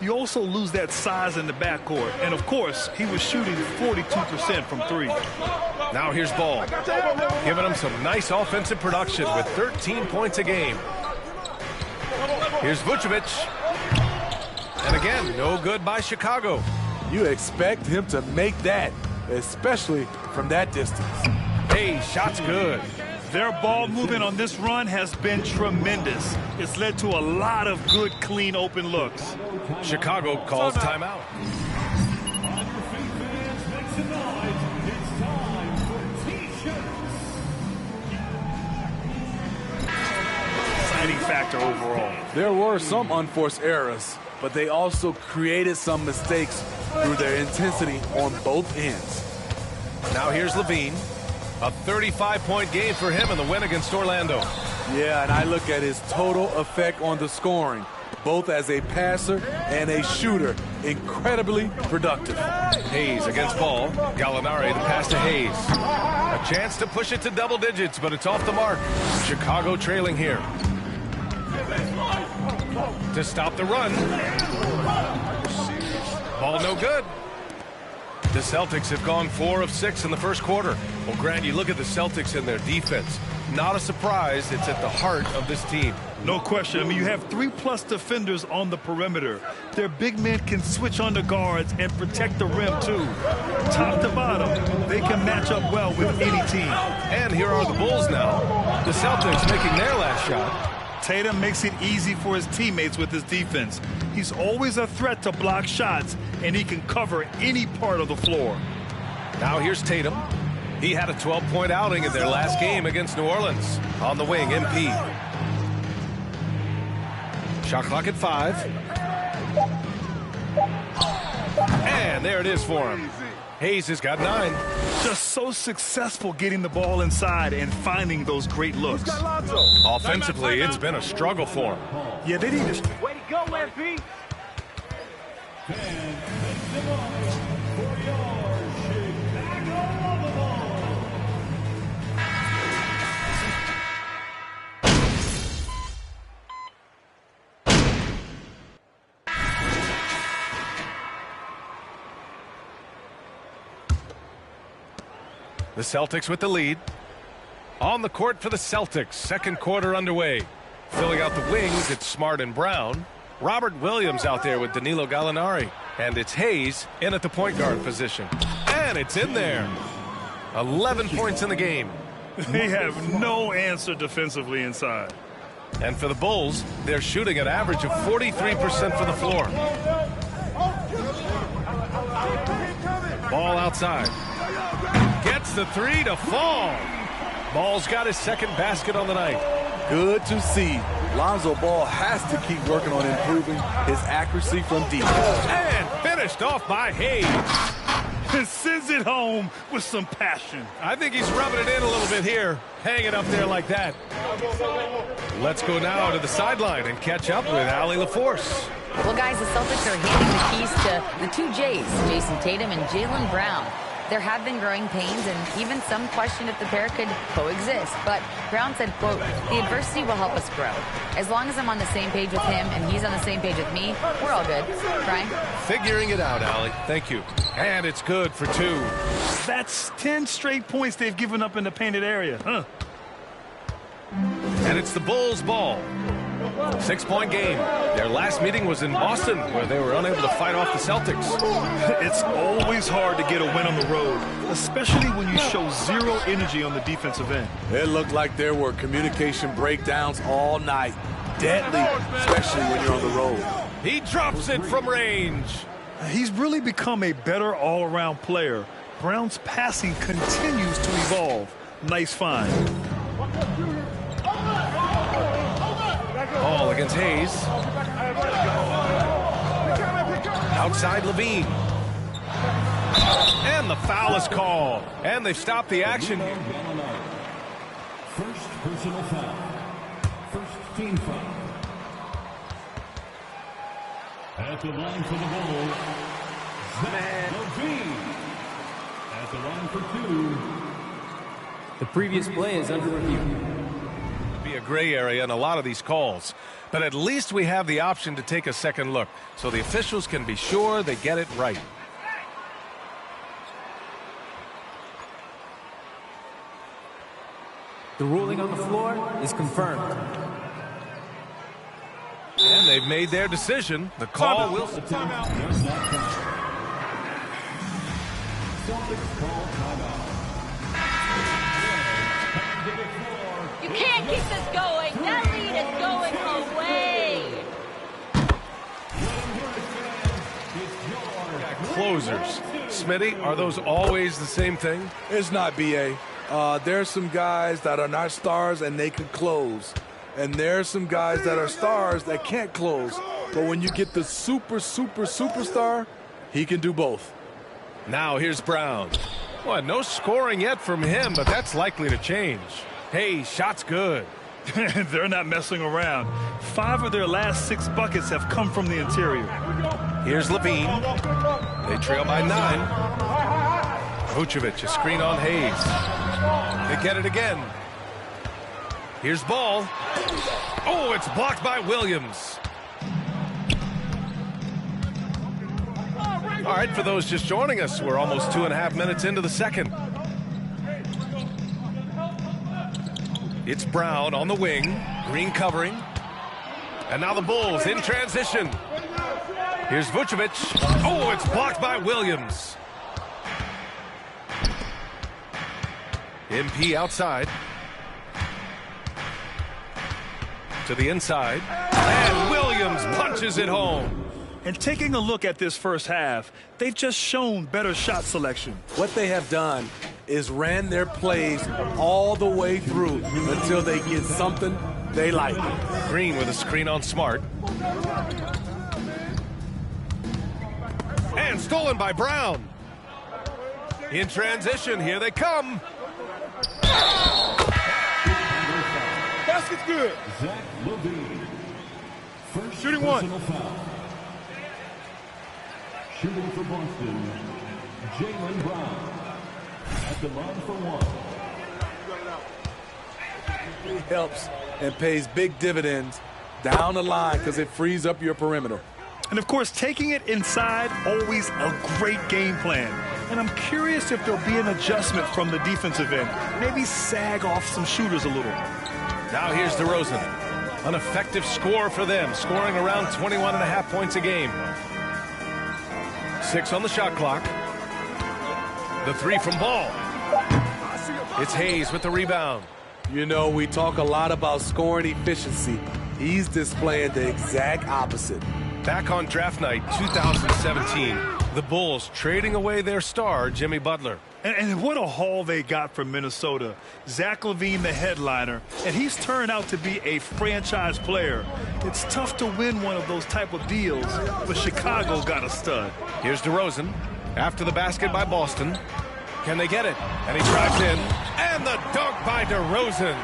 You also lose that size in the backcourt. And, of course, he was shooting 42% from three. Now here's Ball, giving him some nice offensive production with 13 points a game. Here's Vucevic. And again, no good by Chicago. You expect him to make that, especially from that distance. Hey, shot's good. Their ball movement on this run has been tremendous. It's led to a lot of good, clean, open looks. Chicago calls timeout. Exciting factor overall. There were some unforced errors, but they also created some mistakes through their intensity on both ends. Now here's Levine. A 35-point game for him in the win against Orlando. Yeah, and I look at his total effect on the scoring, both as a passer and a shooter. Incredibly productive. Hayes against Ball. Gallinari the pass to Hayes. A chance to push it to double digits, but it's off the mark. Chicago trailing here. To stop the run. Ball no good. The Celtics have gone 4 of 6 in the first quarter. Well, Grant, you look at the Celtics and their defense. Not a surprise. It's at the heart of this team. No question. I mean, you have 3+ defenders on the perimeter. Their big men can switch on the guards and protect the rim, too. Top to bottom, they can match up well with any team. And here are the Bulls now. The Celtics making their last shot. Tatum makes it easy for his teammates with his defense. He's always a threat to block shots, and he can cover any part of the floor. Now here's Tatum. He had a 12-point outing in their last game against New Orleans. On the wing, MP. Shot clock at 5. And there it is for him. Hayes has got 9. Just so successful getting the ball inside and finding those great looks. Offensively, it's been a struggle for him. Yeah, they need to... Way to go, MP. The Celtics with the lead. On the court for the Celtics. Second quarter underway. Filling out the wings, it's Smart and Brown. Robert Williams out there with Danilo Gallinari. And it's Hayes in at the point guard position. And it's in there. 11 points in the game. They have no answer defensively inside. And for the Bulls, they're shooting an average of 43% for the floor. Ball outside. Gets the 3 to fall. Ball's got his second basket on the night. Good to see. Lonzo Ball has to keep working on improving his accuracy from deep. And finished off by Hayes. And sends it home with some passion. I think he's rubbing it in a little bit here. Hanging up there like that. Let's go now to the sideline and catch up with Allie LaForce. Well, guys, the Celtics are handing the keys to the 2 J's, Jason Tatum and Jaylen Brown. There have been growing pains and even some question if the pair could coexist. But Brown said, quote, "The adversity will help us grow. As long as I'm on the same page with him and he's on the same page with me, we're all good." Brian? Figuring it out, Allie. Thank you. And it's good for 2. That's 10 straight points they've given up in the painted area, huh? And it's the Bulls' ball. 6-point game. Their last meeting was in Boston, where they were unable to fight off the Celtics. It's always hard to get a win on the road, especially when you show zero energy on the defensive end. It looked like there were communication breakdowns all night. Deadly, especially when you're on the road. He drops it from range. He's really become a better all-around player. Brown's passing continues to evolve. Nice find. Ball against Hayes. Outside Levine. And the foul is called. And they've stopped the action. First personal foul. First team foul. At the line for the Bulls, Zach Levine. At the line for 2. The previous play is under review. Be a gray area in a lot of these calls. But at least we have the option to take a second look, so the officials can be sure they get it right. The ruling on the floor is confirmed. And they've made their decision. The call will... You can't keep this going. That lead is going away. Closers. Smitty, are those always the same thing? It's not, B.A. There's some guys that are not stars and they can close. And there's some guys that are stars that can't close. But when you get the superstar, he can do both. Now here's Brown. Well, no scoring yet from him, but that's likely to change. Hey, shot's good. They're not messing around. 5 of their last 6 buckets have come from the interior. Here's Levine. They trail by 9. Vucevic, a screen on Hayes. They get it again. Here's Ball. Oh, it's blocked by Williams. All right, for those just joining us, we're almost 2.5 minutes into the second. It's Brown on the wing, Green covering. And now the Bulls in transition. Here's Vucevic. Oh, it's blocked by Williams. MP outside. To the inside. And Williams punches it home. And taking a look at this first half, they've just shown better shot selection. What they have done is ran their plays all the way through until they get something they like. Green with a screen on Smart. And stolen by Brown. In transition, here they come. Basket's good. Zach Levine. First Shooting one. Foul. Shooting for Boston, Jaylen Brown. At the line for 1. It helps and pays big dividends down the line because it frees up your perimeter. And of course, taking it inside, always a great game plan. And I'm curious if there'll be an adjustment from the defensive end. Maybe sag off some shooters a little. Now here's DeRozan. An effective score for them, scoring around 21.5 points a game. 6 on the shot clock. The 3 from Ball. It's Hayes with the rebound. You know, we talk a lot about scoring efficiency. He's displaying the exact opposite. Back on draft night 2017, the Bulls trading away their star, Jimmy Butler. And what a haul they got from Minnesota. Zach LaVine, the headliner, and he's turned out to be a franchise player. It's tough to win one of those type of deals, but Chicago got a stud. Here's DeRozan after the basket by Boston. Can they get it? And he drives in. And the dunk by DeRozan.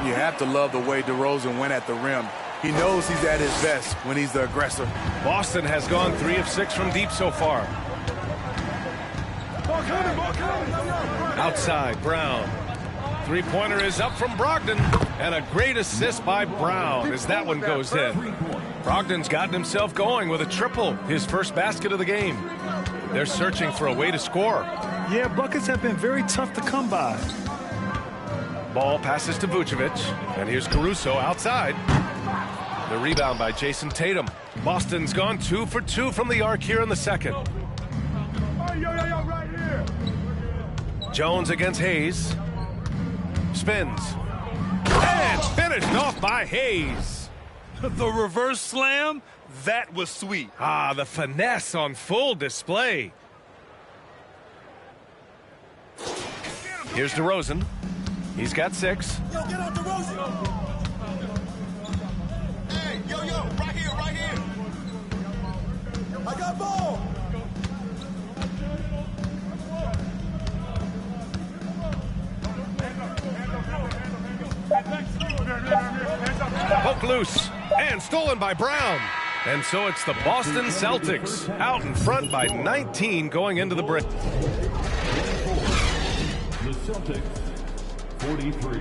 You have to love the way DeRozan went at the rim. He knows he's at his best when he's the aggressor. Boston has gone 3 of 6 from deep so far. Outside, Brown. Three-pointer is up from Brogdon. And a great assist by Brown as that one goes in. Brogdon's gotten himself going with a triple, his first basket of the game. They're searching for a way to score. Yeah, buckets have been very tough to come by. Ball passes to Vucevic. And here's Caruso outside. The rebound by Jason Tatum. Boston's gone 2 for 2 from the arc here in the second. Jones against Hayes. Spins. And finished off by Hayes. The reverse slam, that was sweet. Ah, the finesse on full display. Here's DeRozan. He's got 6. Yo, get out DeRozan. Hey, yo, right here. I got ball. Poke loose and stolen by Brown. And so it's the Boston Celtics out in front by 19 going into the break. The Celtics, 43.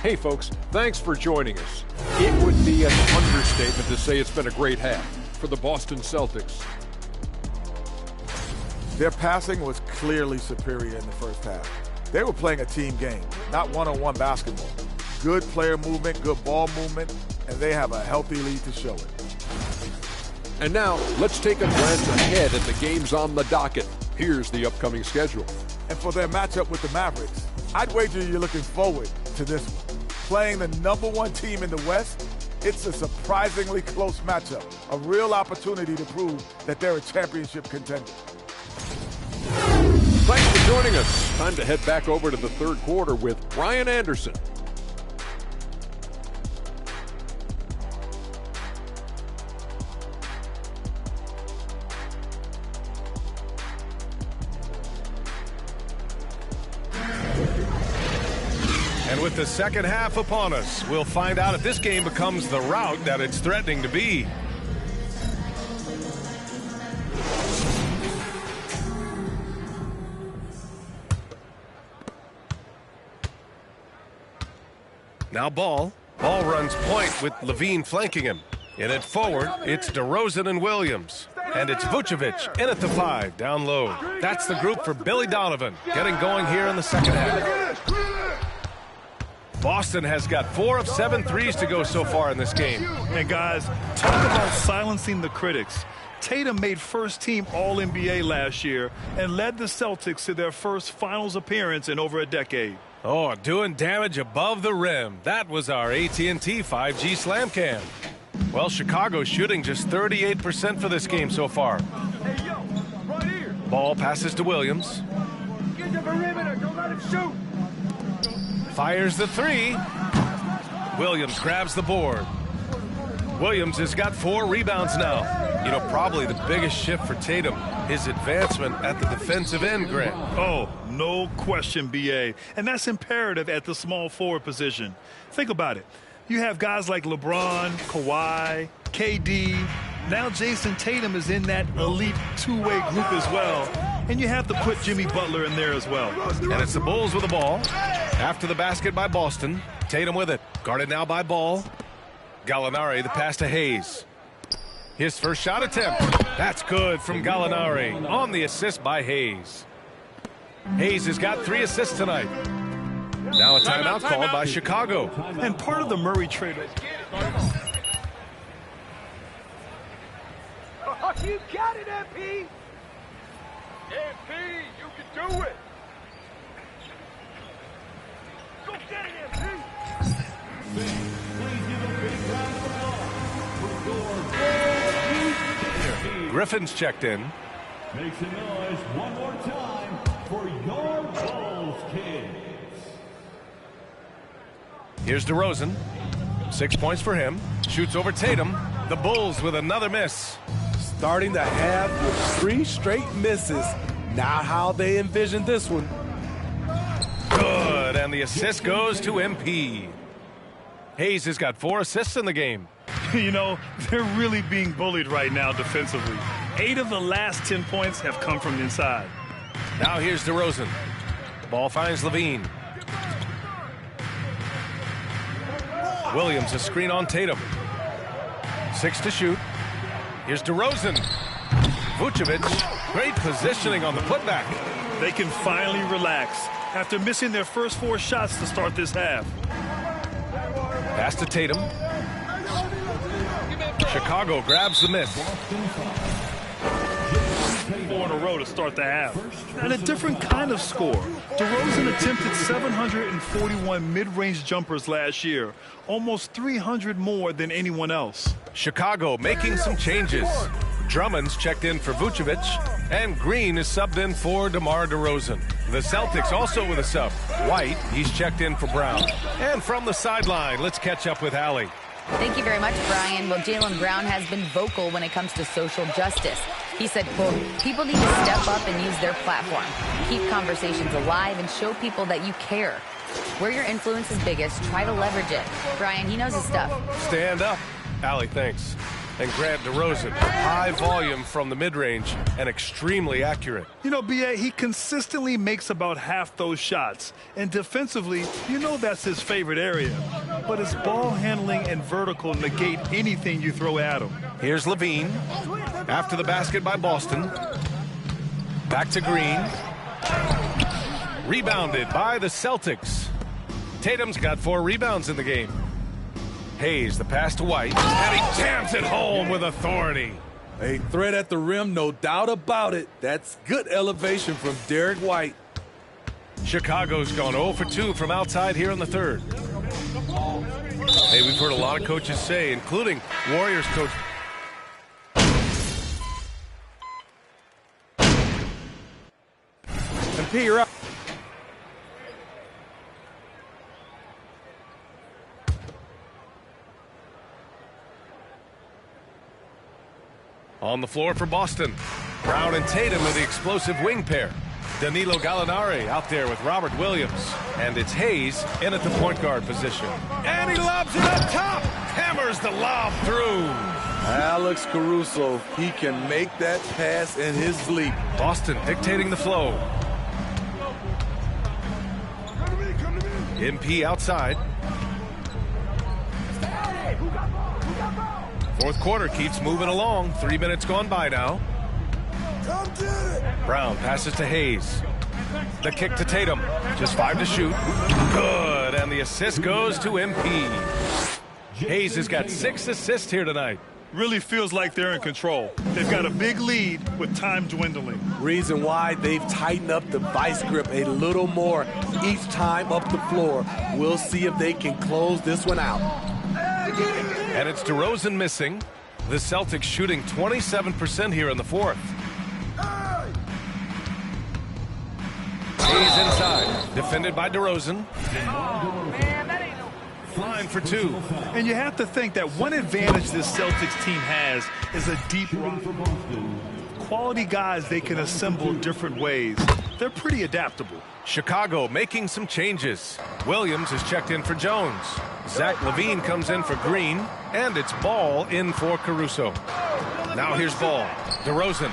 Hey folks, thanks for joining us. It would be an understatement to say it's been a great half for the Boston Celtics. Their passing was clearly superior in the first half. They were playing a team game, not one-on-one basketball. Good player movement, good ball movement, and they have a healthy lead to show it. And now, let's take a glance ahead at the games on the docket. Here's the upcoming schedule. And for their matchup with the Mavericks, I'd wager you're looking forward to this one. Playing the #1 team in the West, it's a surprisingly close matchup. A real opportunity to prove that they're a championship contender. Thanks for joining us. Time to head back over to the third quarter with Ryan Anderson. And with the second half upon us, we'll find out if this game becomes the rout that it's threatening to be. Now Ball. Ball runs point with Levine flanking him. In it forward, it's DeRozan and Williams. And it's Vucevic in at the 5, down low. That's the group for Billy Donovan, getting going here in the second half. Boston has got 4 of 7 threes to go so far in this game. And guys, talk about silencing the critics. Tatum made first-team All-NBA last year and led the Celtics to their first finals appearance in over a decade. Oh, doing damage above the rim. That was our AT&T 5G Slam Cam. Well, Chicago's shooting just 38% for this game so far. Hey, yo, right here. Ball passes to Williams. Get the perimeter. Don't let him shoot. Fires the 3. Williams grabs the board. Williams has got 4 rebounds now. You know, probably the biggest shift for Tatum, his advancement at the defensive end, Grant. Oh, no question, B.A. And that's imperative at the small forward position. Think about it. You have guys like LeBron, Kawhi, KD. Now Jason Tatum is in that elite two-way group as well. And you have to put Jimmy Butler in there as well. And it's the Bulls with the ball. After the basket by Boston. Tatum with it. Guarded now by Ball. Gallinari, the pass to Hayes. His first shot attempt. That's good from Gallinari. On the assist by Hayes. Hayes has got 3 assists tonight. Now a timeout called by Chicago. And part of the Murray trade. Oh, you got it, MP. MP, you can do it. Go get it, MP. Griffin's checked in. Make some noise one more time for your Bulls kids. Here's DeRozan. 6 points for him. Shoots over Tatum. The Bulls with another miss. Starting the half with 3 straight misses. Not how they envisioned this one. Good, and the assist goes to MP. Hayes has got 4 assists in the game. You know, they're really being bullied right now defensively. 8 of the last 10 points have come from inside. Now here's DeRozan. Ball finds Levine. Williams a screen on Tatum. 6 to shoot. Here's DeRozan. Vucevic, great positioning on the putback. They can finally relax after missing their first 4 shots to start this half. Pass to Tatum. Chicago grabs the miss. 4 in a row to start the half. And a different kind of score. DeRozan attempted 741 mid-range jumpers last year, almost 300 more than anyone else. Chicago making some changes. Drummond's checked in for Vucevic, and Green is subbed in for DeMar DeRozan. The Celtics also with a sub. White, he's checked in for Brown. And from the sideline, let's catch up with Allie. Thank you very much, Brian. Well, Jaylen Brown has been vocal when it comes to social justice. He said, quote, people need to step up and use their platform. Keep conversations alive and show people that you care. Where your influence is biggest, try to leverage it. Brian, he knows his stuff. Stand up. Allie, thanks. And Grant DeRozan, high volume from the mid-range and extremely accurate. You know, B.A., he consistently makes about half those shots. And defensively, you know that's his favorite area. But his ball handling and vertical negate anything you throw at him. Here's Levine. After the basket by Boston. Back to Green. Rebounded by the Celtics. Tatum's got 4 rebounds in the game. Hayes, the pass to White, and he jams it home with authority. A threat at the rim, no doubt about it. That's good elevation from Derek White. Chicago's gone 0 for 2 from outside here in the third. Hey, we've heard a lot of coaches say, including Warriors coach. And P, you're up. On the floor for Boston. Brown and Tatum are the explosive wing pair. Danilo Gallinari out there with Robert Williams. And it's Hayes in at the point guard position. And he lobs it up top. Hammers the lob through. Alex Caruso, he can make that pass in his sleep. Boston dictating the flow. MP outside. Fourth quarter keeps moving along. 3 minutes gone by now. Brown passes to Hayes. The kick to Tatum. Just 5 to shoot. Good. And the assist goes to MP. Hayes has got 6 assists here tonight. Really feels like they're in control. They've got a big lead with time dwindling. Reason why they've tightened up the vice grip a little more each time up the floor. We'll see if they can close this one out. And it's DeRozan missing. The Celtics shooting 27% here in the fourth. Hayes inside. Defended by DeRozan. Line for 2. And you have to think that one advantage this Celtics team has is a deep roster. Quality guys they can assemble different ways. They're pretty adaptable. Chicago making some changes. Williams is checked in for Jones. Zach LaVine comes in for Green. And it's Ball in for Caruso. Now here's Ball. DeRozan.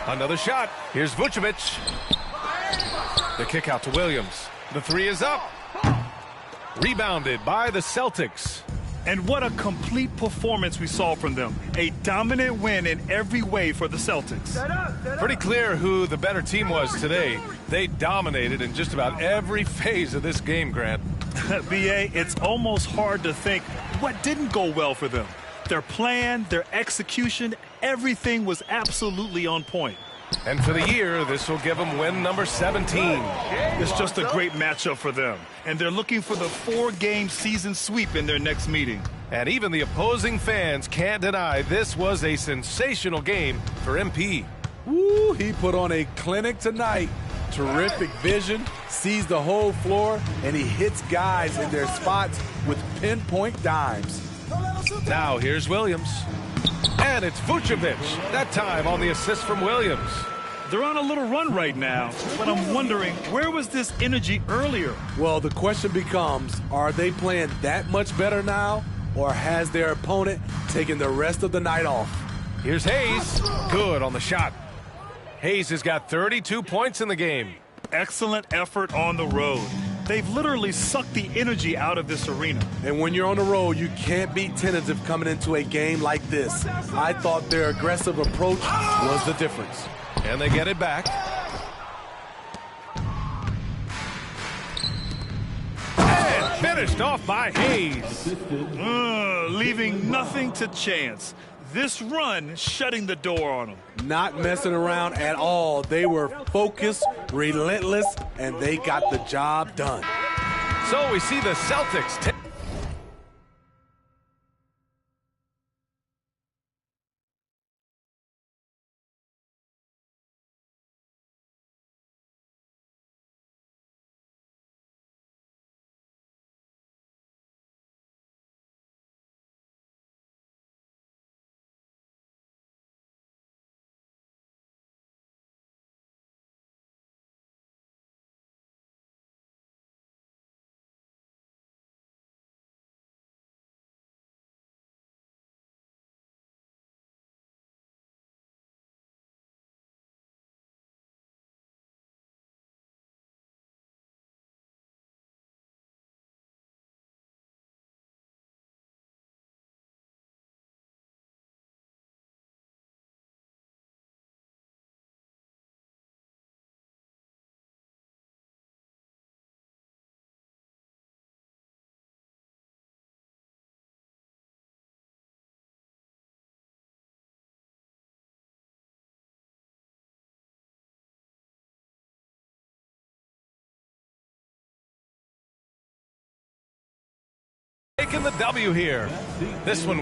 Another shot. Here's Vucevic. The kick out to Williams. The 3 is up. Rebounded by the Celtics. And what a complete performance we saw from them. A dominant win in every way for the Celtics. Pretty clear who the better team was today. They dominated in just about every phase of this game, Grant. B.A., it's almost hard to think what didn't go well for them. Their plan, their execution, everything was absolutely on point. And for the year, this will give them win number 17. It's just a great matchup for them. And they're looking for the 4-game season sweep in their next meeting. And even the opposing fans can't deny this was a sensational game for MP. Woo, he put on a clinic tonight. Terrific vision, sees the whole floor, and he hits guys in their spots with pinpoint dimes. Now here's Williams. And it's Vucevic, that time on the assist from Williams. They're on a little run right now, but I'm wondering, where was this energy earlier? Well, the question becomes, are they playing that much better now, or has their opponent taken the rest of the night off? Here's Hayes. Good on the shot. Hayes has got 32 points in the game. Excellent effort on the road. They've literally sucked the energy out of this arena. And when you're on the road, you can't be tentative coming into a game like this. I thought their aggressive approach was the difference. And they get it back. And finished off by Hayes. Leaving nothing to chance. This run shutting the door on them. Not messing around at all. They were focused, relentless, and they got the job done. So we see the Celtics the W here. This one